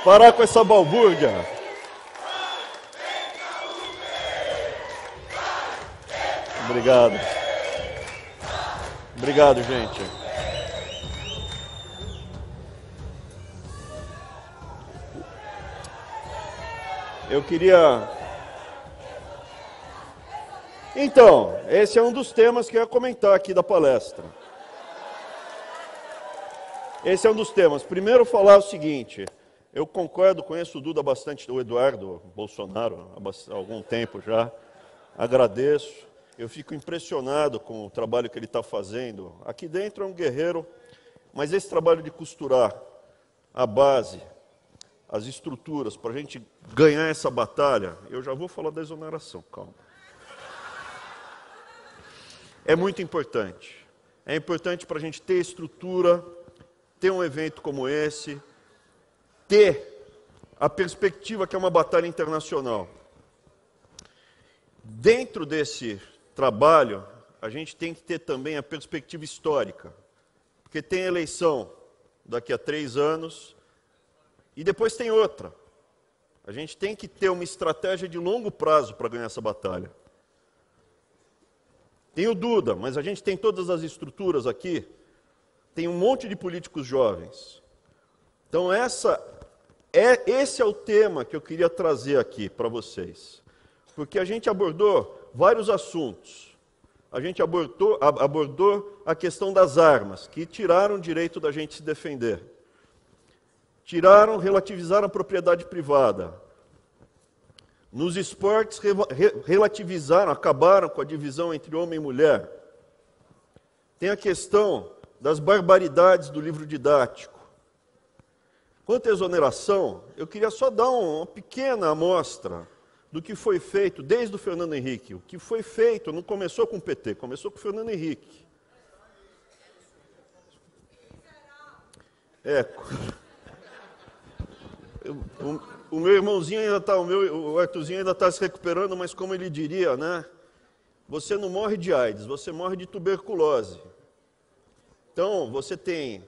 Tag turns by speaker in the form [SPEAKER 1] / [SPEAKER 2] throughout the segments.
[SPEAKER 1] Parar com essa balbúrdia. Obrigado. Obrigado, gente. Eu queria... Então, esse é um dos temas que eu ia comentar aqui da palestra. Esse é um dos temas. Primeiro, falar o seguinte: eu concordo, conheço o Duda bastante, o Eduardo Bolsonaro, há algum tempo já. Agradeço. Eu fico impressionado com o trabalho que ele está fazendo. Aqui dentro é um guerreiro, mas esse trabalho de costurar a base, as estruturas, para a gente ganhar essa batalha, eu já vou falar da exoneração, calma. É muito importante. É importante para a gente ter estrutura, ter um evento como esse, ter a perspectiva que é uma batalha internacional. Dentro desse trabalho, a gente tem que ter também a perspectiva histórica, porque tem eleição daqui a 3 anos e depois tem outra. A gente tem que ter uma estratégia de longo prazo para ganhar essa batalha. Tem o Duda, mas a gente tem todas as estruturas aqui, tem um monte de políticos jovens. Então esse é o tema que eu queria trazer aqui para vocês. Porque a gente abordou vários assuntos. A gente abordou a questão das armas, que tiraram o direito da gente se defender. Relativizaram a propriedade privada. Nos esportes, relativizaram, acabaram com a divisão entre homem e mulher. Tem a questão das barbaridades do livro didático. Quanto à exoneração, eu queria só dar uma pequena amostra do que foi feito desde o Fernando Henrique. O que foi feito não começou com o PT, começou com o Fernando Henrique. O meu irmãozinho ainda está, o Arthurzinho ainda está se recuperando, mas como ele diria, né? Você não morre de AIDS, você morre de tuberculose. Então, você tem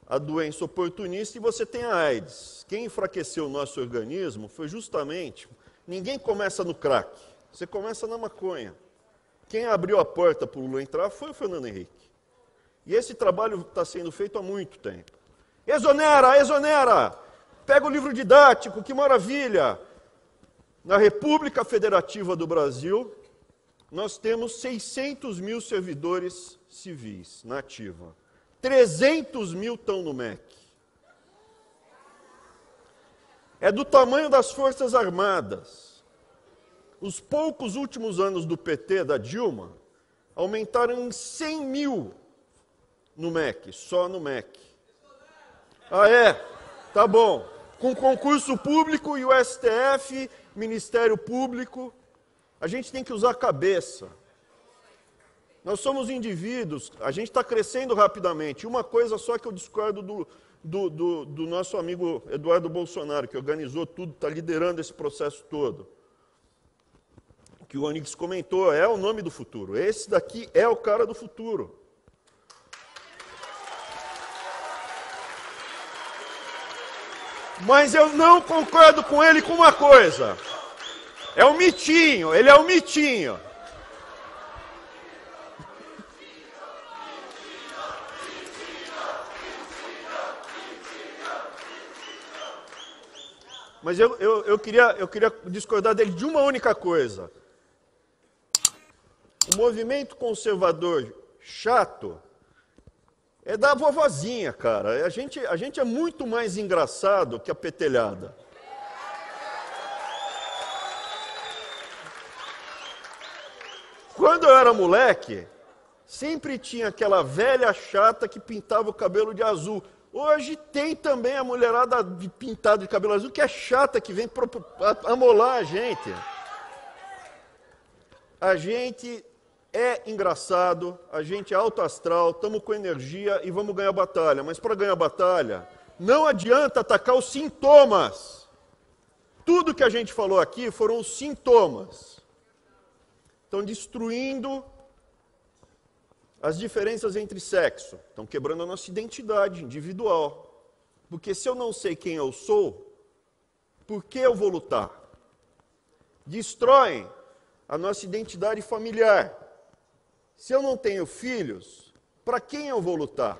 [SPEAKER 1] a doença oportunista e você tem a AIDS. Quem enfraqueceu o nosso organismo foi justamente... Ninguém começa no crack, você começa na maconha. Quem abriu a porta para o Lula entrar foi o Fernando Henrique. E esse trabalho está sendo feito há muito tempo. Exonera, exonera! Pega o livro didático, que maravilha! Na República Federativa do Brasil, nós temos 600 mil servidores civis na ativa. 300 mil estão no MEC. É do tamanho das Forças Armadas. Os poucos últimos anos do PT, da Dilma, aumentaram em 100 mil no MEC, só no MEC. Ah, é? Tá bom. Com concurso público e o STF, Ministério Público, a gente tem que usar a cabeça. Nós somos indivíduos, a gente está crescendo rapidamente. Uma coisa só que eu discordo do nosso amigo Eduardo Bolsonaro, que organizou tudo, está liderando esse processo todo. O que o Onix comentou, é o nome do futuro. Esse daqui é o cara do futuro. Mas eu não concordo com ele com uma coisa. É um mitinho, ele é um mitinho. Mas eu queria discordar dele de uma única coisa. O movimento conservador chato é da vovozinha, cara. A gente é muito mais engraçado que a petelhada. Quando eu era moleque, sempre tinha aquela velha chata que pintava o cabelo de azul. Hoje tem também a mulherada pintada de cabelo azul, que é chata, que vem amolar a gente. A gente é engraçado, a gente é alto astral, estamos com energia e vamos ganhar a batalha. Mas para ganhar a batalha, não adianta atacar os sintomas. Tudo que a gente falou aqui foram os sintomas. Estão destruindo as diferenças entre sexo, estão quebrando a nossa identidade individual. Porque se eu não sei quem eu sou, Por que eu vou lutar? Destroem a nossa identidade familiar. Se eu não tenho filhos, para quem eu vou lutar?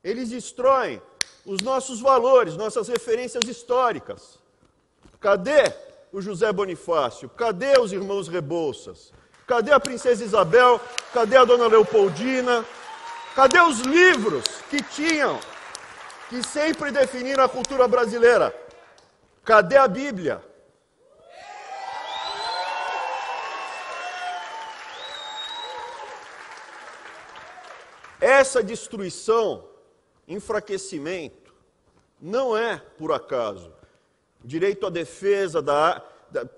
[SPEAKER 1] Eles destroem os nossos valores, nossas referências históricas. Cadê o José Bonifácio? Cadê os irmãos Rebouças? Cadê a princesa Isabel? Cadê a dona Leopoldina? Cadê os livros que sempre definiram a cultura brasileira? Cadê a Bíblia? Essa destruição, enfraquecimento, não é por acaso. Direito à defesa,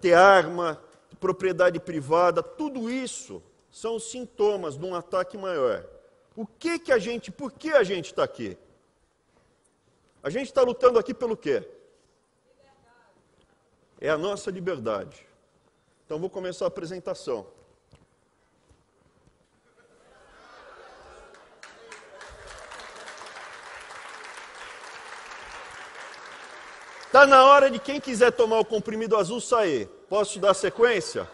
[SPEAKER 1] ter arma, propriedade privada, tudo isso são sintomas de um ataque maior. Por que a gente está aqui? A gente está lutando aqui pelo quê? É a nossa liberdade. Então vou começar a apresentação. Está na hora de quem quiser tomar o comprimido azul sair. Posso dar sequência?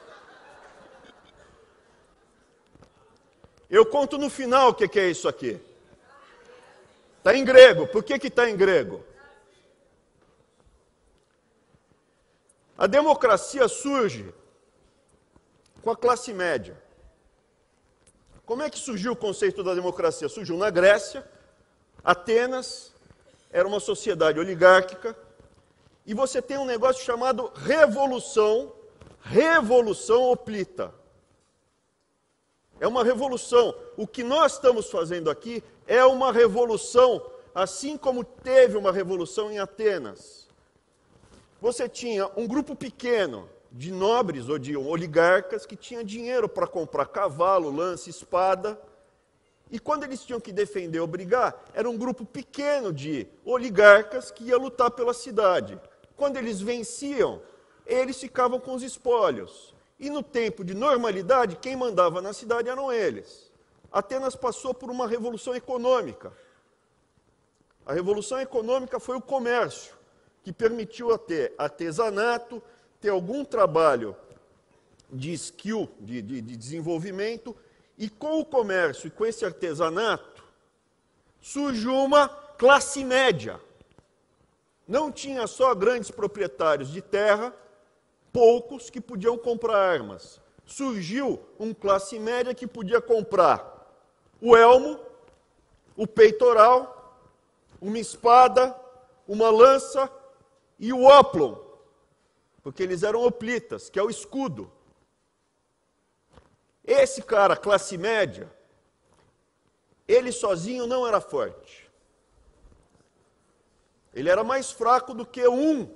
[SPEAKER 1] Eu conto no final o que é isso aqui. Está em grego. Por que está em grego? A democracia surge com a classe média. Como é que surgiu o conceito da democracia? Surgiu na Grécia. Atenas era uma sociedade oligárquica. E você tem um negócio chamado revolução hoplita. É uma revolução. O que nós estamos fazendo aqui é uma revolução, assim como teve uma revolução em Atenas. Você tinha um grupo pequeno de nobres ou de oligarcas que tinha dinheiro para comprar cavalo, lança, espada. E quando eles tinham que defender ou brigar, era um grupo pequeno de oligarcas que ia lutar pela cidade. Quando eles venciam, eles ficavam com os espólios. E no tempo de normalidade, quem mandava na cidade eram eles. Atenas passou por uma revolução econômica. A revolução econômica foi o comércio, que permitiu ter artesanato, ter algum trabalho de skill, de desenvolvimento, e com o comércio e com esse artesanato, surgiu uma classe média. Não tinha só grandes proprietários de terra, poucos que podiam comprar armas. Surgiu uma classe média que podia comprar o elmo, o peitoral, uma espada, uma lança e o oplon, porque eles eram hoplitas, que é o escudo. Esse cara, classe média, ele sozinho não era forte. Ele era mais fraco do que um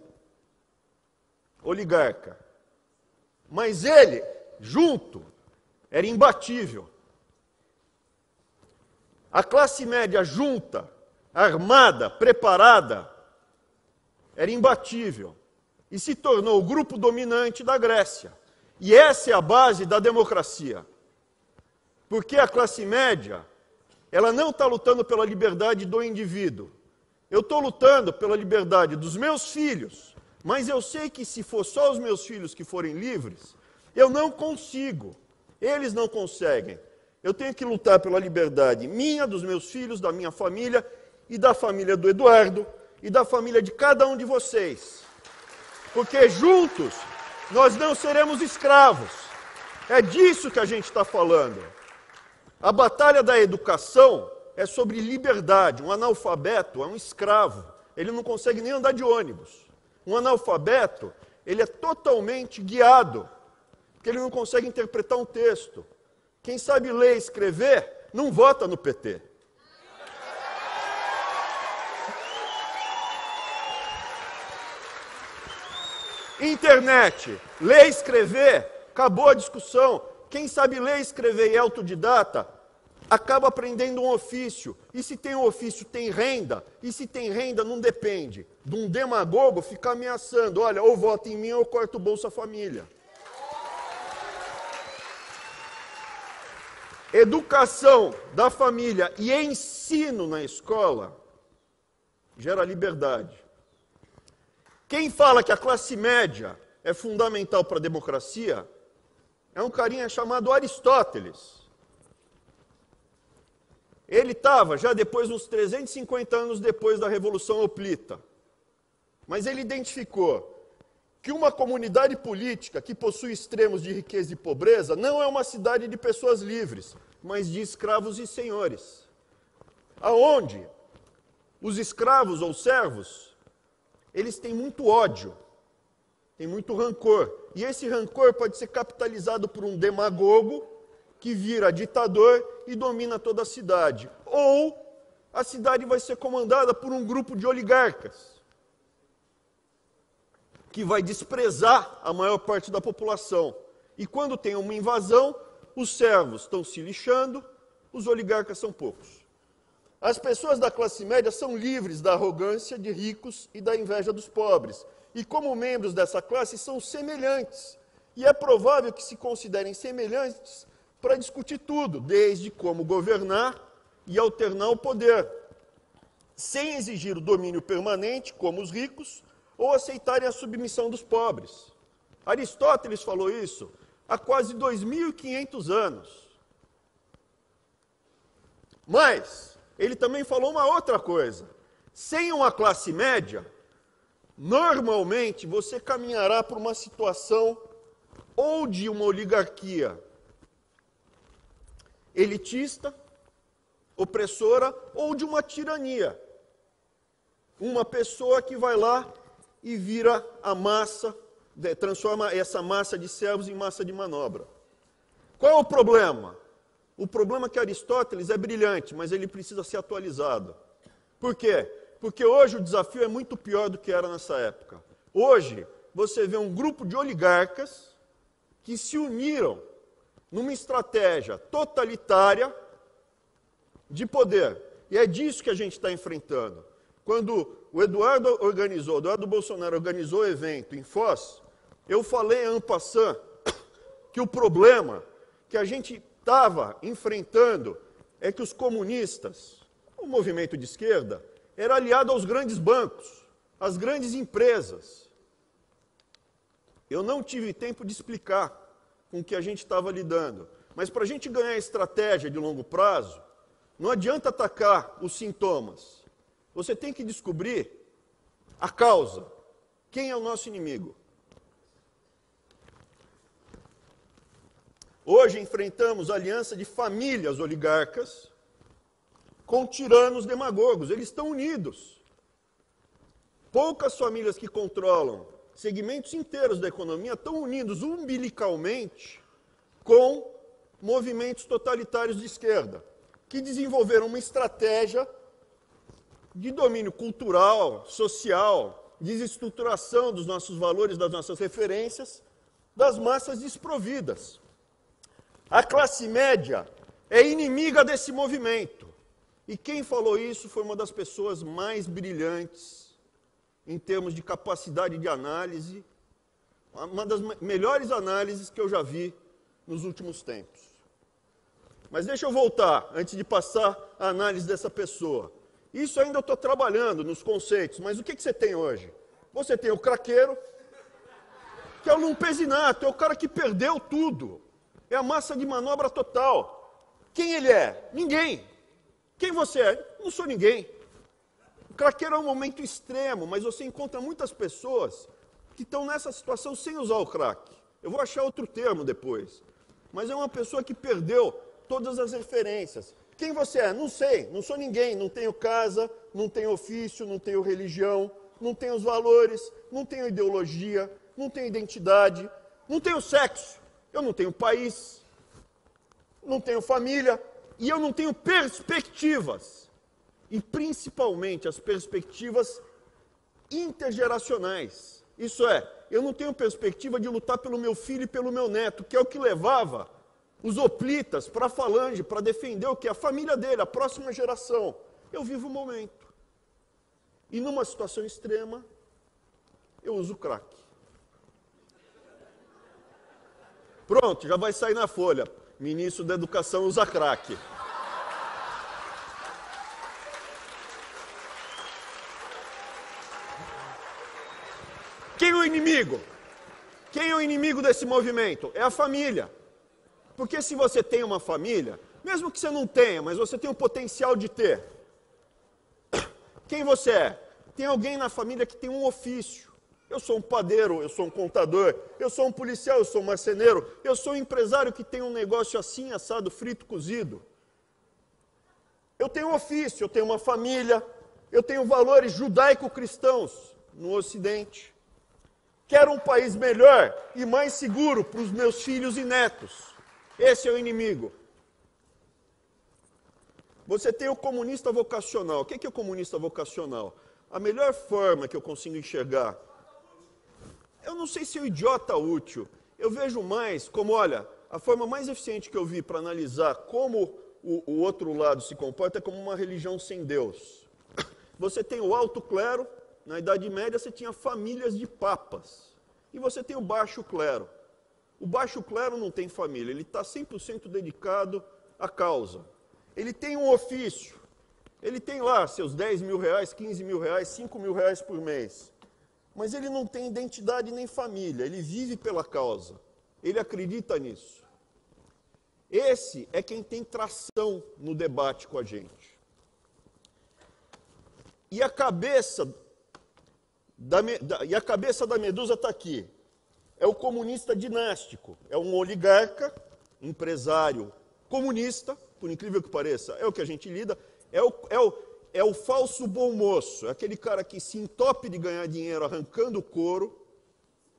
[SPEAKER 1] oligarca. Mas ele, junto, era imbatível. A classe média junta, armada, preparada, era imbatível. E se tornou o grupo dominante da Grécia. E essa é a base da democracia. Porque a classe média, ela não está lutando pela liberdade do indivíduo. Eu estou lutando pela liberdade dos meus filhos, mas eu sei que se for só os meus filhos que forem livres, eu não consigo. Eles não conseguem. Eu tenho que lutar pela liberdade minha, dos meus filhos, da minha família e da família do Eduardo e da família de cada um de vocês. Porque juntos nós não seremos escravos. É disso que a gente está falando. A batalha da educação é sobre liberdade. Um analfabeto é um escravo. Ele não consegue nem andar de ônibus. Um analfabeto, ele é totalmente guiado, porque ele não consegue interpretar um texto. Quem sabe ler e escrever, não vota no PT. Internet, ler e escrever, acabou a discussão. Quem sabe ler, escrever e é autodidata, acaba aprendendo um ofício. E se tem um ofício, tem renda. E se tem renda, não depende de um demagogo ficar ameaçando. Olha, ou vota em mim ou eu corto o Bolsa Família. Educação da família e ensino na escola gera liberdade. Quem fala que a classe média é fundamental para a democracia é um carinha chamado Aristóteles. Ele estava já depois, uns 350 anos depois da Revolução Hoplita. Mas ele identificou que uma comunidade política que possui extremos de riqueza e pobreza não é uma cidade de pessoas livres, mas de escravos e senhores. Aonde os escravos ou servos, eles têm muito ódio, têm muito rancor. E esse rancor pode ser capitalizado por um demagogo que vira ditador e domina toda a cidade. Ou a cidade vai ser comandada por um grupo de oligarcas, que vai desprezar a maior parte da população. E quando tem uma invasão, os servos estão se lixando, os oligarcas são poucos. As pessoas da classe média são livres da arrogância de ricos e da inveja dos pobres. E como membros dessa classe são semelhantes. E é provável que se considerem semelhantes para discutir tudo, desde como governar e alternar o poder, sem exigir o domínio permanente, como os ricos, ou aceitarem a submissão dos pobres. Aristóteles falou isso há quase 2.500 anos. Mas ele também falou uma outra coisa. Sem uma classe média, normalmente você caminhará para uma situação ou de uma oligarquia elitista, opressora, ou de uma tirania. Uma pessoa que vai lá e vira a massa, transforma essa massa de servos em massa de manobra. Qual é o problema? O problema é que Aristóteles é brilhante, mas ele precisa ser atualizado. Por quê? Porque hoje o desafio é muito pior do que era nessa época. Hoje, você vê um grupo de oligarcas que se uniram numa estratégia totalitária de poder. E é disso que a gente está enfrentando. Quando o Eduardo Bolsonaro organizou o evento em Foz, eu falei en passant que o problema que a gente estava enfrentando é que os comunistas, o movimento de esquerda, era aliado aos grandes bancos, às grandes empresas. Eu não tive tempo de explicar com o que a gente estava lidando, mas para a gente ganhar estratégia de longo prazo, não adianta atacar os sintomas. Você tem que descobrir a causa. Quem é o nosso inimigo? Hoje enfrentamos a aliança de famílias oligarcas com tiranos demagogos. Eles estão unidos. Poucas famílias que controlam segmentos inteiros da economia estão unidos umbilicalmente com movimentos totalitários de esquerda, que desenvolveram uma estratégia de domínio cultural, social, desestruturação dos nossos valores, das nossas referências, das massas desprovidas. A classe média é inimiga desse movimento. E quem falou isso foi uma das pessoas mais brilhantes em termos de capacidade de análise, uma das melhores análises que eu já vi nos últimos tempos. Mas deixa eu voltar, antes de passar a análise dessa pessoa. Isso ainda eu estou trabalhando nos conceitos, mas o que você tem hoje? Você tem o craqueiro, que é o lumpesinato, é o cara que perdeu tudo. É a massa de manobra total. Quem ele é? Ninguém. Quem você é? Não sou ninguém. O craqueiro é um momento extremo, mas você encontra muitas pessoas que estão nessa situação sem usar o crack. Eu vou achar outro termo depois. Mas é uma pessoa que perdeu todas as referências. Quem você é? Não sei, não sou ninguém, não tenho casa, não tenho ofício, não tenho religião, não tenho os valores, não tenho ideologia, não tenho identidade, não tenho sexo, eu não tenho país, não tenho família e eu não tenho perspectivas. E principalmente as perspectivas intergeracionais. Isso é, eu não tenho perspectiva de lutar pelo meu filho e pelo meu neto, que é o que levava os hoplitas para a falange, para defender o que? A família dele, a próxima geração. Eu vivo o momento. E numa situação extrema, eu uso crack. Pronto, já vai sair na folha. Ministro da Educação usa crack. quem é o inimigo? Quem é o inimigo desse movimento? É a família. Porque se você tem uma família, mesmo que você não tenha, mas você tem o potencial de ter, quem você é? Tem alguém na família que tem um ofício. Eu sou um padeiro, eu sou um contador, eu sou um policial, eu sou um marceneiro, eu sou um empresário que tem um negócio assim, assado, frito, cozido. Eu tenho um ofício, eu tenho uma família, eu tenho valores judaico-cristãos no Ocidente. Quero um país melhor e mais seguro para os meus filhos e netos. Esse é o inimigo. Você tem o comunista vocacional. O que é o comunista vocacional? A melhor forma que eu consigo enxergar, eu não sei se é o idiota útil, eu vejo mais como, olha, a forma mais eficiente que eu vi para analisar como o outro lado se comporta é como uma religião sem Deus. Você tem o alto clero, na Idade Média você tinha famílias de papas, e você tem o baixo clero. O baixo clero não tem família, ele está 100% dedicado à causa. Ele tem um ofício, ele tem lá seus 10 mil reais, 15 mil reais, 5 mil reais por mês. Mas ele não tem identidade nem família, ele vive pela causa, ele acredita nisso. Esse é quem tem tração no debate com a gente. E a cabeça da medusa está aqui. É o comunista dinástico, é um oligarca, empresário comunista, por incrível que pareça, é o que a gente lida, é o falso bom moço, é aquele cara que se entope de ganhar dinheiro arrancando o couro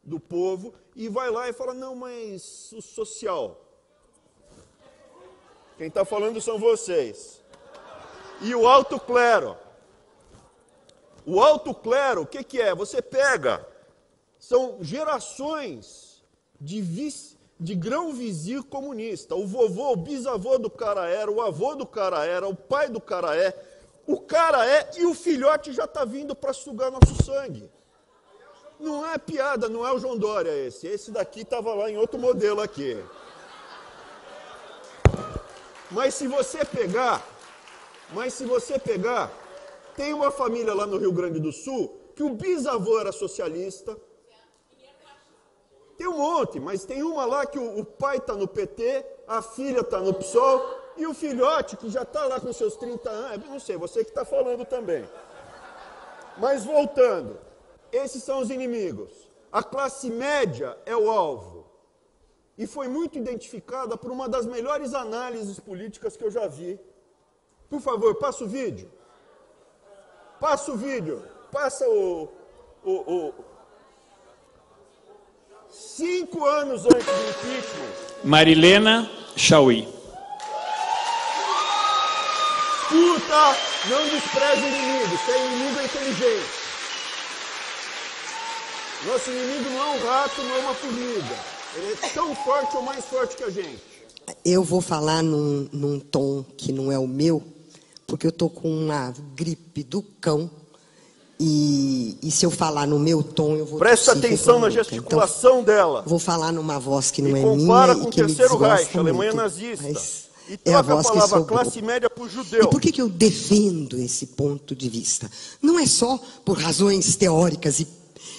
[SPEAKER 1] do povo e vai lá e fala, não, mas o social. Quem está falando são vocês. E o alto clero. O alto clero, o que é? Você pega, são gerações de grão-vizir comunista. O vovô, o bisavô do cara era, o avô do cara era, o pai do cara é, o cara é e o filhote já está vindo para sugar nosso sangue. Não é piada, não é o João Dória esse. Esse daqui estava lá em outro modelo aqui. Mas se você pegar, tem uma família lá no Rio Grande do Sul que o bisavô era socialista. Tem um monte, mas tem uma lá que o pai está no PT, a filha está no PSOL, e o filhote que já está lá com seus 30 anos, não sei, você que está falando também. Mas voltando, esses são os inimigos. A classe média é o alvo. E foi muito identificada por uma das melhores análises políticas que eu já vi. Por favor, passa o vídeo. Passa o vídeo. Passa o 5 anos antes do impeachment.
[SPEAKER 2] Marilena Chauí.
[SPEAKER 1] Escuta, não despreze o inimigo. Seu inimigo é inteligente. Nosso inimigo não é um rato, não é uma formiga. Ele é tão forte ou mais forte que a gente.
[SPEAKER 3] Eu vou falar num tom que não é o meu, porque eu estou com uma gripe do cão. E se eu falar no meu tom, eu vou...
[SPEAKER 1] Presta atenção na gesticulação dela.
[SPEAKER 3] Vou falar numa voz que não é minha
[SPEAKER 1] compara com
[SPEAKER 3] e
[SPEAKER 1] o
[SPEAKER 3] que me
[SPEAKER 1] Terceiro Reich,
[SPEAKER 3] desgosta
[SPEAKER 1] Alemanha
[SPEAKER 3] muito,
[SPEAKER 1] nazista. E
[SPEAKER 3] é a
[SPEAKER 1] troca a
[SPEAKER 3] voz que
[SPEAKER 1] palavra
[SPEAKER 3] sobrou.
[SPEAKER 1] classe média por judeu.
[SPEAKER 3] E por que eu defendo esse ponto de vista? Não é só por razões teóricas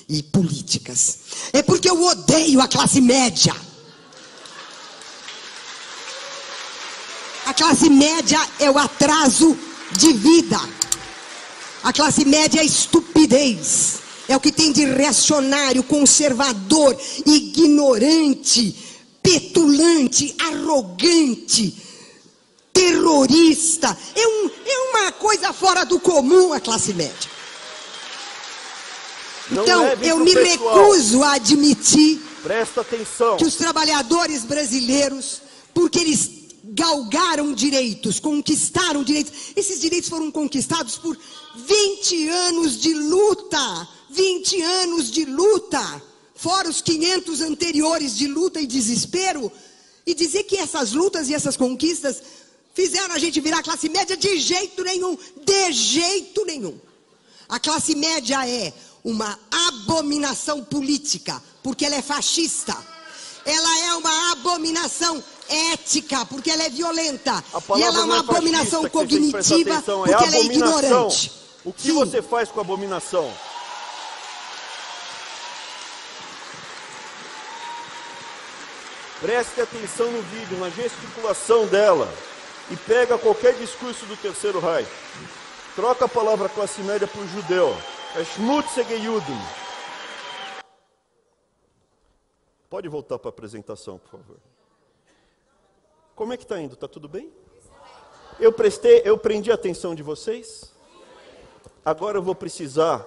[SPEAKER 3] e políticas. É porque eu odeio a classe média. A classe média é o atraso de vida. A classe média é a estupidez. É o que tem de reacionário, conservador, ignorante, petulante, arrogante, terrorista. É uma coisa fora do comum a classe média. Então, eu me recuso a admitir que os trabalhadores brasileiros, porque eles galgaram direitos, conquistaram direitos, esses direitos foram conquistados por 20 anos de luta, 20 anos de luta, fora os 500 anteriores de luta e desespero, e dizer que essas lutas e essas conquistas fizeram a gente virar classe média de jeito nenhum, de jeito nenhum. A classe média é uma abominação política, porque ela é fascista. Ela é uma abominação ética, porque ela é violenta. E ela é uma abominação cognitiva, porque ela é ignorante.
[SPEAKER 1] O que você faz com a abominação? Preste atenção no vídeo, na gesticulação dela. E pega qualquer discurso do Terceiro Reich. Troca a palavra classe média por judeu. É Schmutzige Juden. Pode voltar para a apresentação, por favor. Como é que está indo? Está tudo bem? Eu prendi a atenção de vocês? Agora eu vou precisar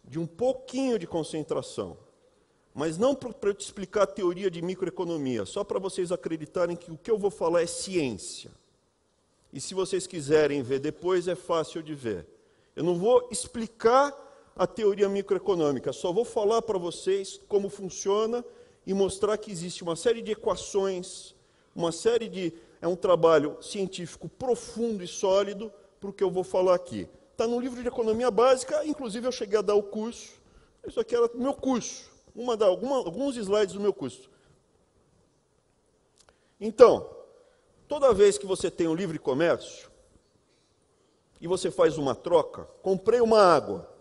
[SPEAKER 1] de um pouquinho de concentração. Mas não para eu te explicar a teoria de microeconomia, só para vocês acreditarem que o que eu vou falar é ciência. E se vocês quiserem ver depois, é fácil de ver. Eu não vou explicar a teoria microeconômica, só vou falar para vocês como funciona e mostrar que existe uma série de equações, é um trabalho científico profundo e sólido para o que eu vou falar aqui. Está no livro de economia básica, inclusive eu cheguei a dar o curso, isso aqui era o meu curso. Alguns slides do meu curso. Então, toda vez que você tem um livre comércio e você faz uma troca, comprei uma água,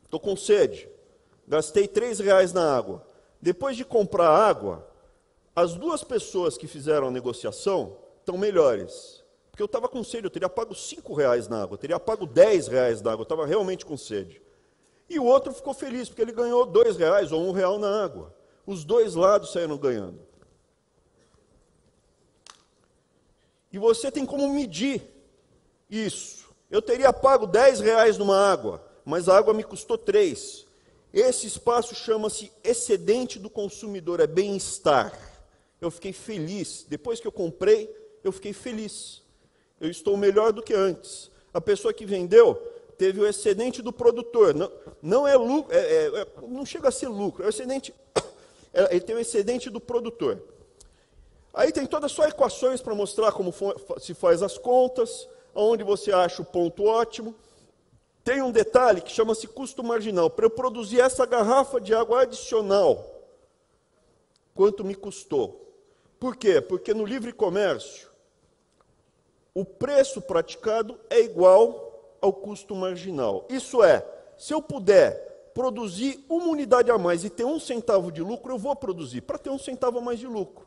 [SPEAKER 1] estou com sede, gastei R$3 na água. Depois de comprar a água, as duas pessoas que fizeram a negociação estão melhores. Porque eu estava com sede, eu teria pago R$5 na água, eu teria pago R$10 na água, eu estava realmente com sede. E o outro ficou feliz, porque ele ganhou R$2 ou R$1 na água. Os dois lados saíram ganhando. E você tem como medir isso. Eu teria pago R$10 numa água, mas a água me custou 3. Esse espaço chama-se excedente do consumidor, é bem-estar. Eu fiquei feliz. Depois que eu comprei, eu fiquei feliz. Eu estou melhor do que antes. A pessoa que vendeu teve o excedente do produtor. Não é lucro, não chega a ser lucro, é o excedente. Ele tem o excedente do produtor. Aí tem todas só equações para mostrar como se faz as contas, onde você acha o ponto ótimo. Tem um detalhe que chama-se custo marginal. Para eu produzir essa garrafa de água adicional, quanto me custou? Por quê? Porque no livre comércio, o preço praticado é igual ao custo marginal. Isso é, se eu puder produzir uma unidade a mais e ter 1 centavo de lucro, eu vou produzir, para ter 1 centavo a mais de lucro.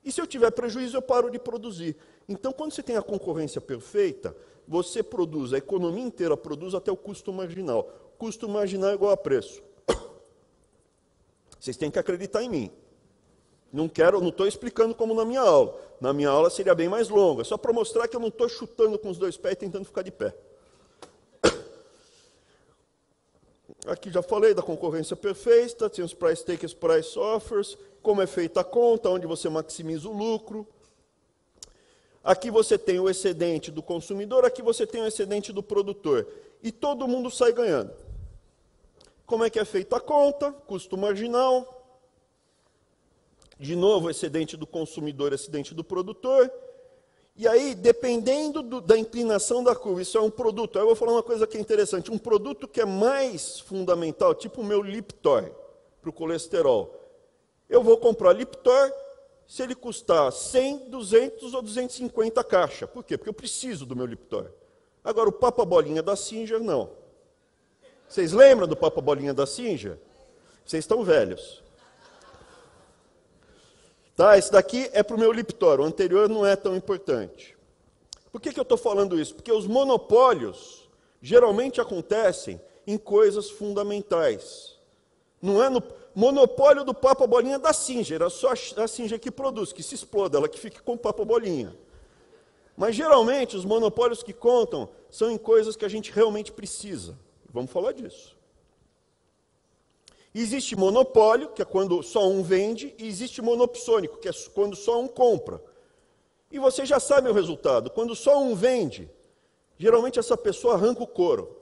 [SPEAKER 1] E se eu tiver prejuízo, eu paro de produzir. Então, quando você tem a concorrência perfeita, você produz, a economia inteira produz até o custo marginal. Custo marginal é igual a preço. Vocês têm que acreditar em mim. Não estou explicando como na minha aula. Na minha aula seria bem mais longa, só para mostrar que eu não estou chutando com os 2 pés e tentando ficar de pé. Aqui já falei da concorrência perfeita, tem os price takers, price offers, como é feita a conta, onde você maximiza o lucro. Aqui você tem o excedente do consumidor, aqui você tem o excedente do produtor. E todo mundo sai ganhando. Como é que é feita a conta? Custo marginal. De novo, excedente do consumidor, excedente do produtor. E aí, dependendo da inclinação da curva, isso é um produto. Aí eu vou falar uma coisa que é interessante. Um produto que é mais fundamental, tipo o meu Liptor, para o colesterol. Eu vou comprar Liptor se ele custar 100, 200 ou 250 a caixa. Por quê? Porque eu preciso do meu Liptor. Agora, o Papa Bolinha da Singer, não. Vocês lembram do Papa Bolinha da Singer? Vocês estão velhos. Tá, esse daqui é para o meu Liptor, o anterior não é tão importante. Por que eu estou falando isso? Porque os monopólios geralmente acontecem em coisas fundamentais. Não é no monopólio do Papa Bolinha da Singer, é só a Singer que produz, que se exploda, ela que fique com o Papa Bolinha. Mas geralmente os monopólios que contam são em coisas que a gente realmente precisa. Vamos falar disso. Existe monopólio, que é quando só um vende, e existe monopsônico, que é quando só um compra. E você já sabe o resultado. Quando só um vende, geralmente essa pessoa arranca o couro.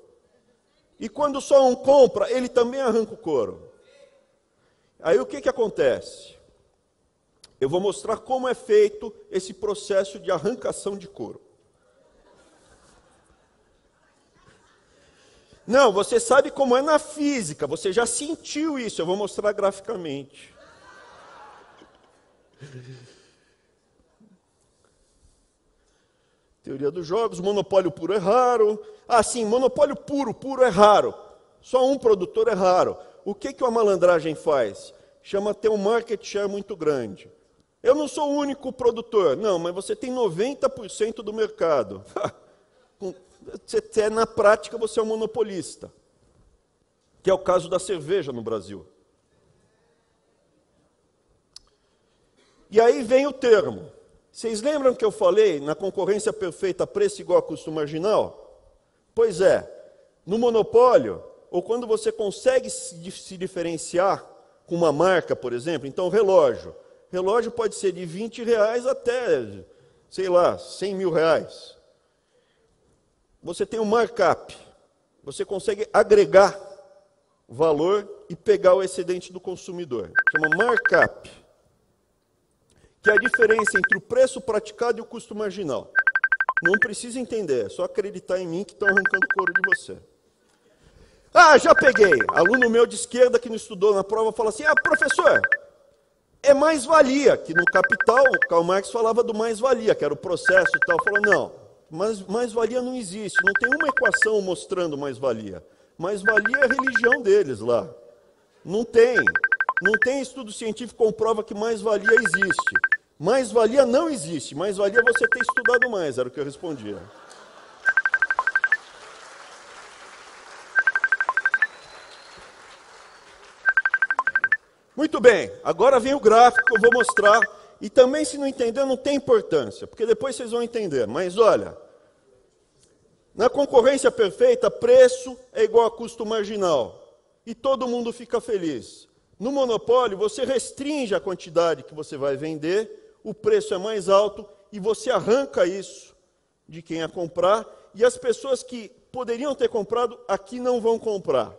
[SPEAKER 1] E quando só um compra, ele também arranca o couro. Aí o que acontece? Eu vou mostrar como é feito esse processo de arrancação de couro. Não, você sabe como é na física, você já sentiu isso, eu vou mostrar graficamente. Teoria dos jogos, monopólio puro é raro. Ah, sim, monopólio puro é raro. Só um produtor é raro. O que a malandragem faz? chama ter um market share muito grande. Eu não sou o único produtor. Não, mas você tem 90% do mercado. Na prática, você é um monopolista. Que é o caso da cerveja no Brasil. E aí vem o termo. Vocês lembram que eu falei na concorrência perfeita, preço igual a custo marginal? Pois é, no monopólio, ou quando você consegue se diferenciar com uma marca, por exemplo, então relógio. Relógio pode ser de R$20 até, sei lá, R$100.000. Você tem um markup. Você consegue agregar valor e pegar o excedente do consumidor. Chama markup. Que é a diferença entre o preço praticado e o custo marginal. Não precisa entender, é só acreditar em mim que estão arrancando couro de você. Ah, já peguei. Aluno meu de esquerda que não estudou na prova fala assim, professor, é mais-valia, que no Capital, o Karl Marx falava do mais-valia, que era o processo e tal. Falou, não, mas mais-valia não existe, não tem uma equação mostrando mais-valia. Mais-valia é a religião deles lá. Não tem estudo científico que comprova que mais-valia existe. Mais-valia não existe, mais-valia é você ter estudado mais, era o que eu respondia. Muito bem, agora vem o gráfico que eu vou mostrar, e também se não entender não tem importância, porque depois vocês vão entender, mas olha, na concorrência perfeita, preço é igual a custo marginal, e todo mundo fica feliz. No monopólio, você restringe a quantidade que você vai vender, o preço é mais alto e você arranca isso de quem ia comprar e as pessoas que poderiam ter comprado aqui não vão comprar.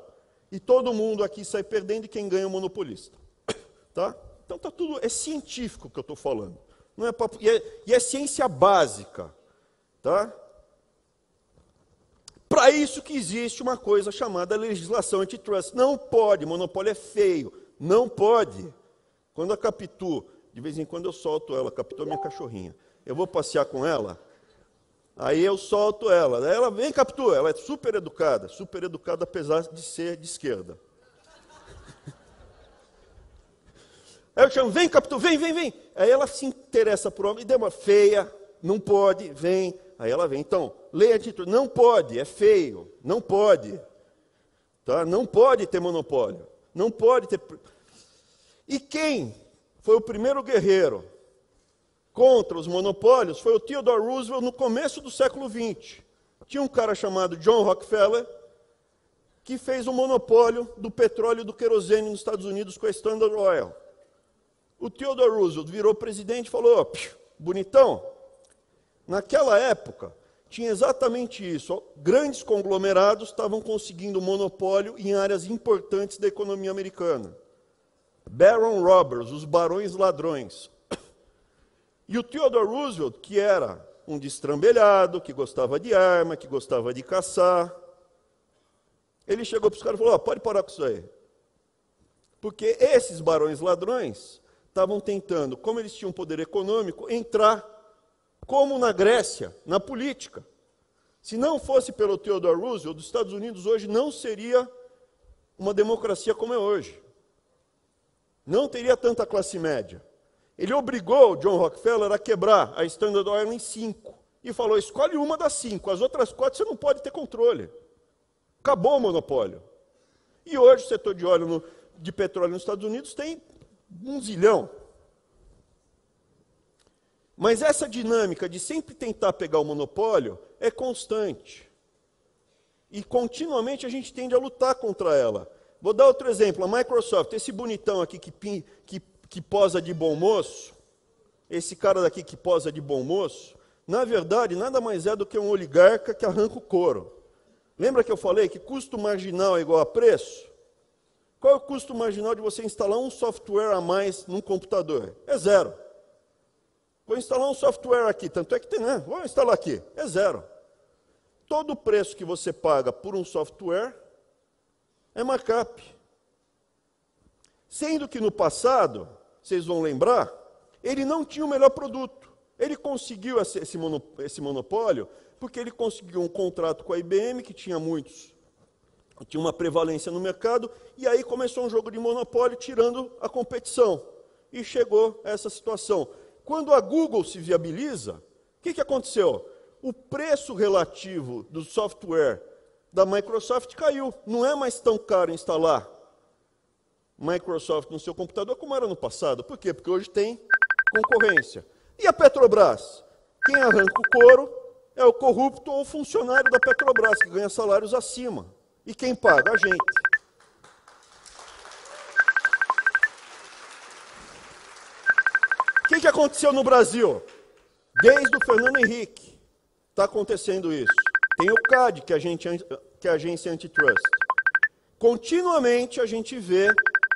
[SPEAKER 1] E todo mundo aqui sai perdendo e quem ganha é o monopolista. Tá? Então tá tudo, é científico que eu estou falando. Não é papo, e é ciência básica. Tá? Para isso que existe uma coisa chamada legislação antitrust. Não pode, monopólio é feio. Não pode. Quando a Capitu, de vez em quando eu solto ela, a Capitu é minha cachorrinha. Eu vou passear com ela, aí eu solto ela. Aí ela vem, Capitu, ela é super educada apesar de ser de esquerda. Aí eu chamo, vem Capitu, vem. Aí ela se interessa por algo, e deu uma feia, não pode, vem. Aí ela vem. Então, lei antitrust, não pode, é feio, não pode. Tá? Não pode ter monopólio. Não pode ter... E quem foi o primeiro guerreiro contra os monopólios foi o Theodore Roosevelt no começo do século XX. Tinha um cara chamado John Rockefeller que fez o monopólio do petróleo e do querosene nos Estados Unidos com a Standard Oil. O Theodore Roosevelt virou presidente e falou, bonitão, naquela época tinha exatamente isso. Grandes conglomerados estavam conseguindo monopólio em áreas importantes da economia americana. Baron Robbers, os barões ladrões. E o Theodore Roosevelt, que era um destrambelhado, que gostava de arma, que gostava de caçar, ele chegou para os caras e falou, pode parar com isso aí. Porque esses barões ladrões estavam tentando, como eles tinham poder econômico, entrar, como na Grécia, na política. Se não fosse pelo Theodore Roosevelt, os Estados Unidos hoje não seria uma democracia como é hoje. Não teria tanta classe média. Ele obrigou o John Rockefeller a quebrar a Standard Oil em 5. E falou, escolhe uma das 5, as outras 4 você não pode ter controle. Acabou o monopólio. E hoje o setor de óleo de petróleo nos Estados Unidos tem 1 zilhão. Mas essa dinâmica de sempre tentar pegar o monopólio é constante. E continuamente a gente tende a lutar contra ela. Vou dar outro exemplo, a Microsoft, esse bonitão aqui que posa de bom moço, esse cara daqui que posa de bom moço, na verdade, nada mais é do que um oligarca que arranca o couro. Lembra que eu falei que custo marginal é igual a preço? Qual é o custo marginal de você instalar um software a mais num computador? É 0. Vou instalar um software aqui, tanto é que tem, né? Vou instalar aqui, é 0. Todo o preço que você paga por um software é markup. Sendo que no passado, vocês vão lembrar, ele não tinha o melhor produto. Ele conseguiu esse monopólio porque ele conseguiu um contrato com a IBM, que tinha muitos tinha uma prevalência no mercado, e aí começou um jogo de monopólio tirando a competição. E chegou a essa situação. Quando a Google se viabiliza, o que aconteceu? O preço relativo do software da Microsoft caiu. Não é mais tão caro instalar Microsoft no seu computador como era no passado. Por quê? Porque hoje tem concorrência. E a Petrobras? Quem arranca o couro é o corrupto ou o funcionário da Petrobras, que ganha salários acima. E quem paga? A gente. O que aconteceu no Brasil? Desde o Fernando Henrique está acontecendo isso. Tem o CAD, que é a agência antitrust. Continuamente a gente vê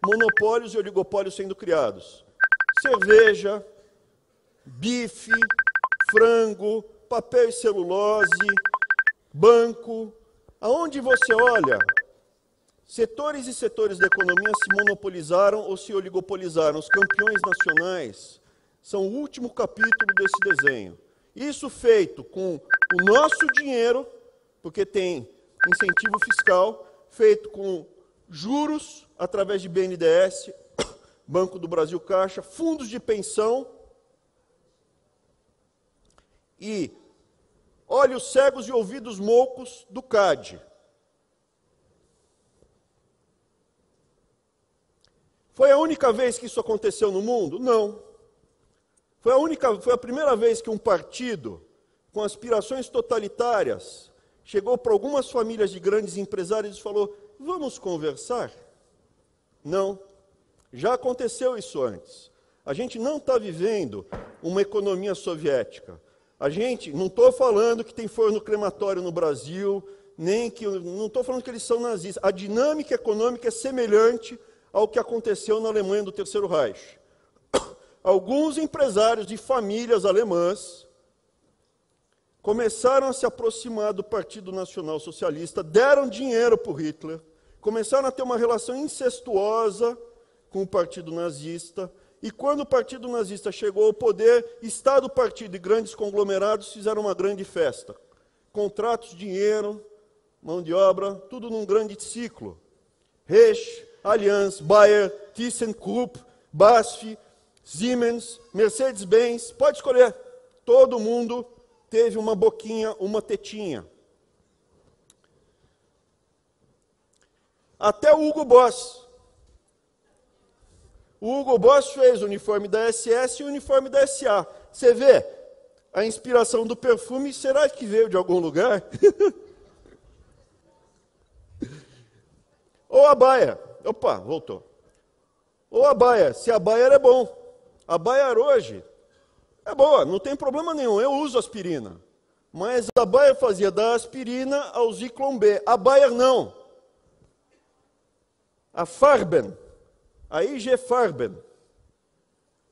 [SPEAKER 1] monopólios e oligopólios sendo criados. Cerveja, bife, frango, papel e celulose, banco. Aonde você olha, setores e setores da economia se monopolizaram ou se oligopolizaram. Os campeões nacionais são o último capítulo desse desenho. Isso feito com o nosso dinheiro, porque tem incentivo fiscal, feito com juros através de BNDES, Banco do Brasil Caixa, fundos de pensão e olhos cegos e ouvidos moucos do CAD. Foi a única vez que isso aconteceu no mundo? Não. Foi a primeira vez que um partido com aspirações totalitárias chegou para algumas famílias de grandes empresários e falou: vamos conversar? Não. Já aconteceu isso antes. A gente não está vivendo uma economia soviética. A gente, não estou falando que tem forno crematório no Brasil, não estou falando que eles são nazistas. A dinâmica econômica é semelhante ao que aconteceu na Alemanha do Terceiro Reich. Alguns empresários de famílias alemãs começaram a se aproximar do Partido Nacional Socialista, deram dinheiro para o Hitler, começaram a ter uma relação incestuosa com o Partido Nazista, e quando o Partido Nazista chegou ao poder, Estado, partido e grandes conglomerados fizeram uma grande festa. Contratos, dinheiro, mão de obra, tudo num grande ciclo. Reich, Allianz, Bayer, ThyssenKrupp, BASF, Siemens, Mercedes-Benz, pode escolher. Todo mundo teve uma boquinha, uma tetinha. Até o Hugo Boss. O Hugo Boss fez o uniforme da SS e o uniforme da SA. Você vê, a inspiração do perfume, será que veio de algum lugar? Ou a Bayer. Opa, voltou. Ou a Bayer, se a Bayer é bom. A Bayer hoje é boa, não tem problema nenhum, eu uso aspirina. Mas a Bayer fazia da aspirina ao Zyklon B. A Bayer não. A Farben, a IG Farben.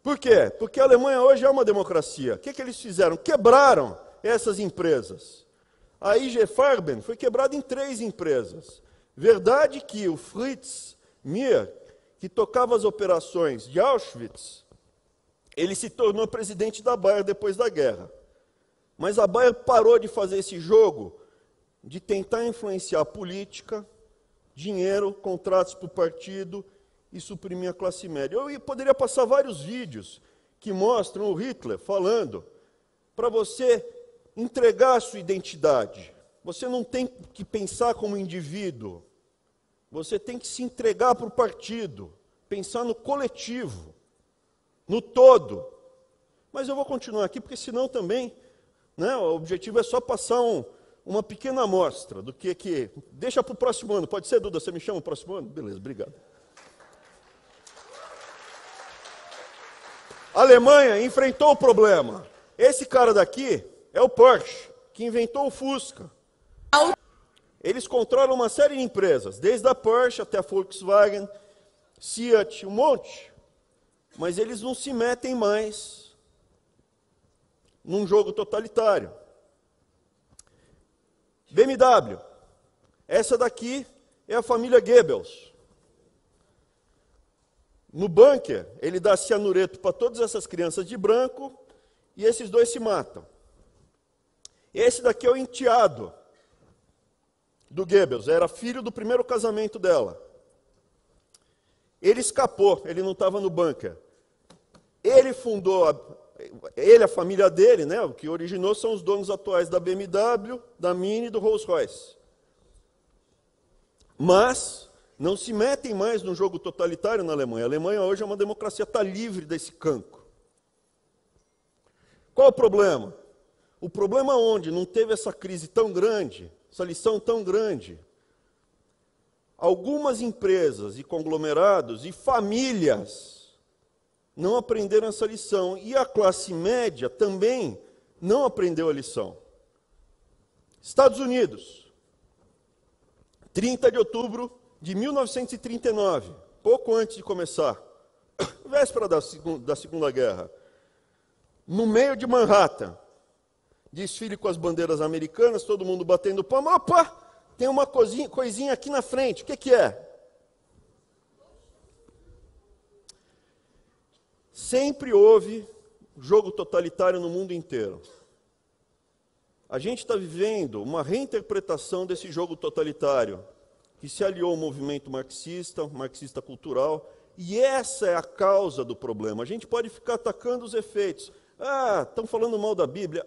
[SPEAKER 1] Por quê? Porque a Alemanha hoje é uma democracia. O que eles fizeram? Quebraram essas empresas. A IG Farben foi quebrada em 3 empresas. Verdade que o Fritz Mir, que tocava as operações de Auschwitz, ele se tornou presidente da Bayer depois da guerra. Mas a Bayer parou de fazer esse jogo de tentar influenciar a política, dinheiro, contratos para o partido e suprimir a classe média. Eu poderia passar vários vídeos que mostram o Hitler falando para você entregar a sua identidade. Você não tem que pensar como indivíduo. Você tem que se entregar para o partido, pensar no coletivo, no todo. Mas eu vou continuar aqui, porque senão também, né, o objetivo é só passar uma pequena amostra do que... Deixa para o próximo ano. Pode ser, Duda? Você me chama para o próximo ano? Beleza, obrigado. A Alemanha enfrentou o problema. Esse cara daqui é o Porsche, que inventou o Fusca. Eles controlam uma série de empresas, desde a Porsche até a Volkswagen, Fiat, um monte. Mas eles não se metem mais num jogo totalitário. BMW. Essa daqui é a família Goebbels. No bunker, ele dá cianureto para todas essas crianças de branco e esses dois se matam. Esse daqui é o enteado do Goebbels, era filho do primeiro casamento dela. Ele escapou, ele não estava no bunker. Ele fundou, a família dele, né, o que originou são os donos atuais da BMW, da Mini e do Rolls-Royce. Mas não se metem mais no jogo totalitário na Alemanha. A Alemanha hoje é uma democracia, está livre desse cancro. Qual o problema? O problema onde não teve essa crise tão grande, essa lição tão grande, algumas empresas e conglomerados e famílias não aprenderam essa lição. E a classe média também não aprendeu a lição. Estados Unidos, 30 de outubro de 1939, pouco antes de começar, véspera da Segunda Guerra, no meio de Manhattan, desfile com as bandeiras americanas, todo mundo batendo palma. Opa, tem uma coisinha aqui na frente, o que é? Sempre houve jogo totalitário no mundo inteiro. A gente está vivendo uma reinterpretação desse jogo totalitário, que se aliou ao movimento marxista cultural, e essa é a causa do problema. A gente pode ficar atacando os efeitos. Estão falando mal da Bíblia.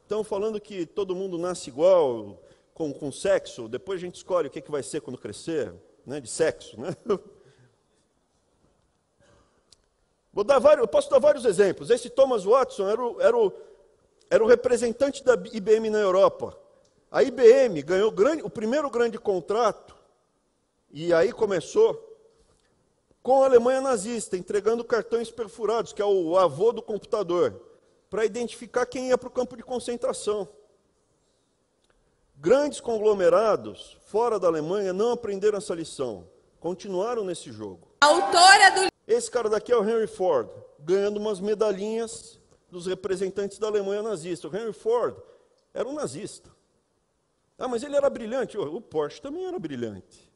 [SPEAKER 1] Estão falando que todo mundo nasce igual, com sexo. Depois a gente escolhe o que vai ser quando crescer, né, de sexo. Né? Eu posso dar vários exemplos. Esse Thomas Watson era o representante da IBM na Europa. A IBM ganhou o primeiro grande contrato, e aí começou, com a Alemanha nazista, entregando cartões perfurados, que é o avô do computador, para identificar quem ia para o campo de concentração. Grandes conglomerados, fora da Alemanha, não aprenderam essa lição. Continuaram nesse jogo. Esse cara daqui é o Henry Ford, ganhando umas medalhinhas dos representantes da Alemanha nazista. O Henry Ford era um nazista. Mas ele era brilhante. O Porsche também era brilhante.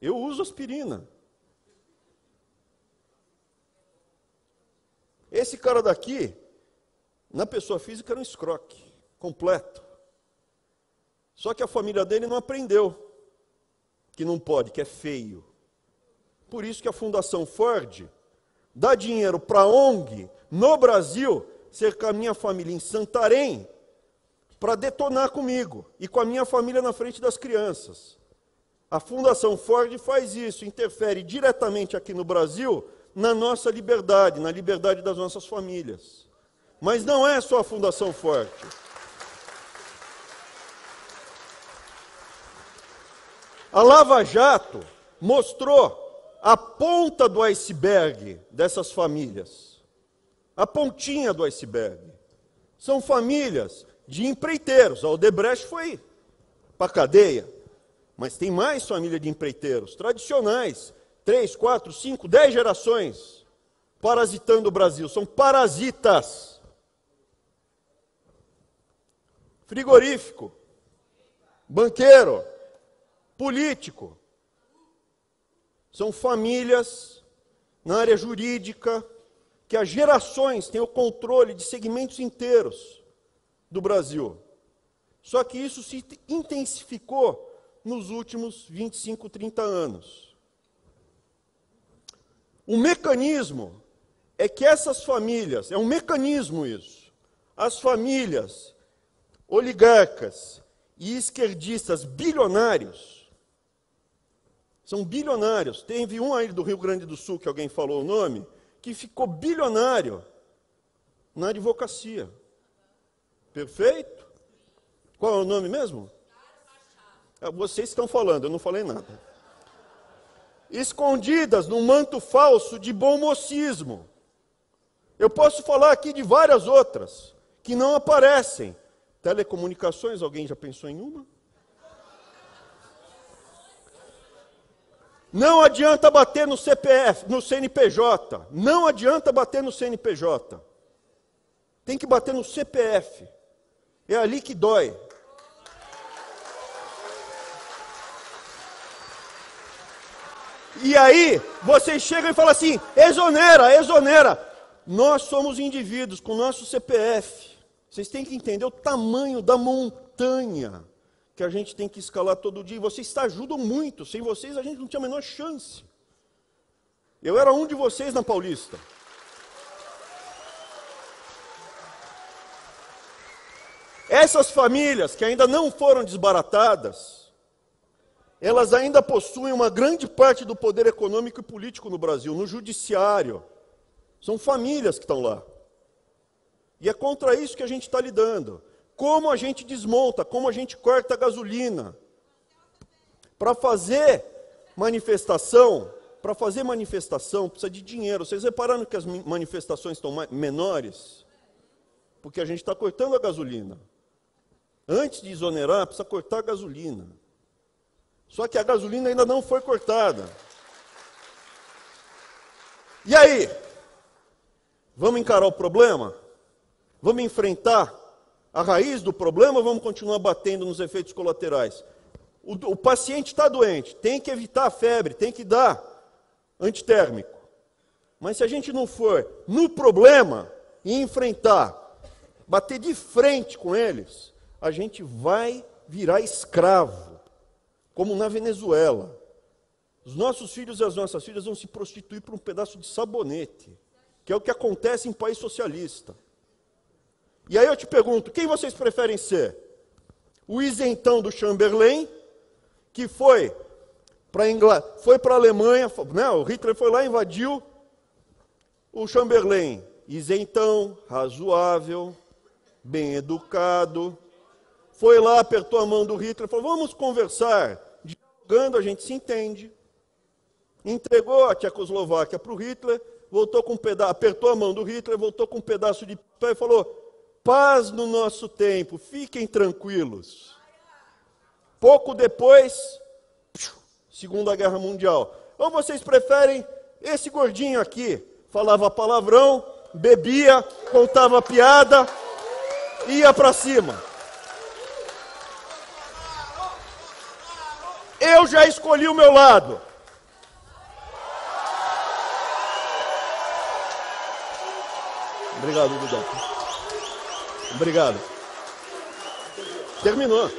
[SPEAKER 1] Eu uso aspirina. Esse cara daqui, na pessoa física, era um escroque completo. Só que a família dele não aprendeu que não pode, que é feio. Por isso que a Fundação Ford dá dinheiro para a ONG no Brasil cercar a minha família em Santarém para detonar comigo e com a minha família na frente das crianças. A Fundação Ford faz isso, interfere diretamente aqui no Brasil na nossa liberdade, na liberdade das nossas famílias. Mas não é só a Fundação Ford. A Lava Jato mostrou a ponta do iceberg dessas famílias. A pontinha do iceberg. São famílias de empreiteiros. A Odebrecht foi para a cadeia. Mas tem mais família de empreiteiros tradicionais. 3, 4, 5, 10 gerações parasitando o Brasil. São parasitas. Frigorífico. Banqueiro. Político. São famílias na área jurídica que há gerações têm o controle de segmentos inteiros do Brasil. Só que isso se intensificou nos últimos 25, 30 anos. O mecanismo é que essas famílias, é um mecanismo isso, as famílias oligarcas e esquerdistas bilionários, são bilionários. Teve um aí do Rio Grande do Sul, que alguém falou o nome, que ficou bilionário na advocacia. Perfeito? Qual é o nome mesmo? Vocês estão falando, eu não falei nada. Escondidas num manto falso de bom mocismo. Eu posso falar aqui de várias outras, que não aparecem. Telecomunicações, alguém já pensou em uma? Não adianta bater no CPF, no CNPJ. Não adianta bater no CNPJ. Tem que bater no CPF. É ali que dói. E aí, vocês chegam e falam assim, exonera, exonera. Nós somos indivíduos com nosso CPF. Vocês têm que entender o tamanho da montanha que a gente tem que escalar todo dia. E vocês ajudam muito. Sem vocês, a gente não tinha a menor chance. Eu era um de vocês na Paulista. Essas famílias que ainda não foram desbaratadas, elas ainda possuem uma grande parte do poder econômico e político no Brasil, no judiciário. São famílias que estão lá. E é contra isso que a gente está lidando. Como a gente desmonta, como a gente corta a gasolina. Para fazer manifestação precisa de dinheiro. Vocês repararam que as manifestações estão menores? Porque a gente está cortando a gasolina. Antes de exonerar, precisa cortar a gasolina. Só que a gasolina ainda não foi cortada. E aí? Vamos encarar o problema? Vamos enfrentar a raiz do problema ou vamos continuar batendo nos efeitos colaterais? O paciente está doente, tem que evitar a febre, tem que dar antitérmico. Mas se a gente não for no problema e enfrentar, bater de frente com eles, a gente vai virar escravo, como na Venezuela. Os nossos filhos e as nossas filhas vão se prostituir por um pedaço de sabonete, que é o que acontece em país socialista. E aí eu te pergunto, quem vocês preferem ser? O isentão do Chamberlain, que foi para a Alemanha, né? O Hitler foi lá e invadiu. O Chamberlain, isentão, razoável, bem educado, foi lá, apertou a mão do Hitler, falou, vamos conversar. Dialogando, a gente se entende. Entregou a Tchecoslováquia para o Hitler, voltou com apertou a mão do Hitler, voltou com um pedaço de papel e falou, paz no nosso tempo, fiquem tranquilos. Pouco depois, Segunda Guerra Mundial. Ou vocês preferem esse gordinho aqui, falava palavrão, bebia, contava piada, ia para cima. Eu já escolhi o meu lado. Obrigado, Duda. Obrigado. Terminou.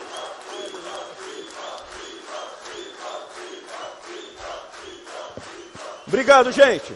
[SPEAKER 1] Obrigado, gente.